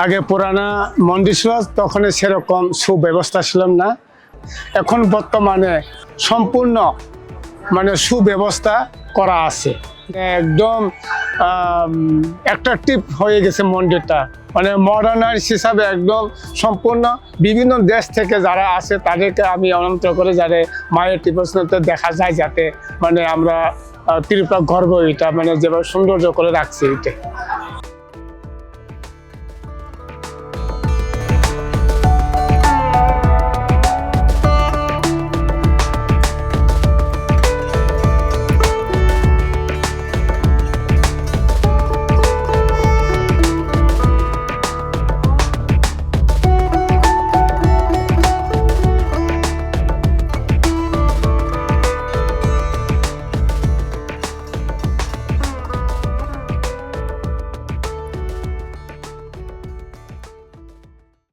আগে পুরানা মন্দির ছিল, তখন সেরকম সুব্যবস্থা ছিল না। এখন বর্তমানে সম্পূর্ণ মানে সুব্যবস্থা করা আছে, একদম অ্যাট্রাকটিভ হয়ে গেছে মন্দিরটা, মানে মডার্নাইজ হিসাবে একদম সম্পূর্ণ। বিভিন্ন দেশ থেকে যারা আছে তাদেরকে আমি আমন্ত্রণ করে যাতে মায়ের টিপসনতে দেখা যায়, যাতে মানে আমরা ত্রিপুরা গর্ব এটা মানে যেভাবে সৌন্দর্য করে রাখছি এটা।